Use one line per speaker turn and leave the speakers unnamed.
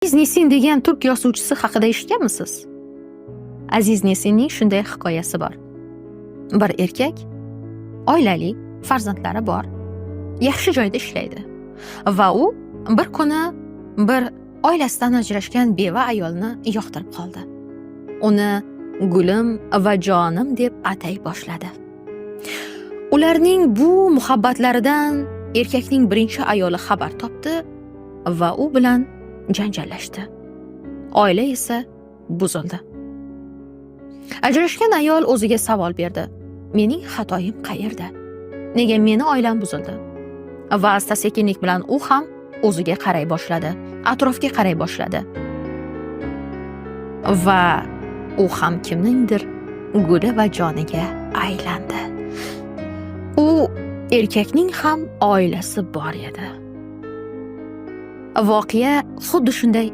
Aziz Nesin degan turk yozuvchisi haqida eshitganmisiz? Aziz Nesinning shunday hikoyasi bor. Bir erkak oilali, farzandlari bor, yaxshi joyda ishlaydi va u bir kuni bir oilasidan ajrashgan beva ayolni yoqtirib qoldi. Uni gulim va jonim deb atay boshladi. Ularning bu muhabbatlaridan erkakning birinchi ayoli xabar topdi va u bilan janjallashdi. Oila esa buzildi. Ajrashgan ayol o'ziga savol berdi. Mening xatoyim qayerda? Nega meni oilam buzildi? Va asta-sekinlik bilan u ham o'ziga qaray boshladi, atrofga qaray boshladi. Va u ham kimningdir guli va joniga aylandi. U erkakning ham oilasi bor edi. Voqea xuddi shunday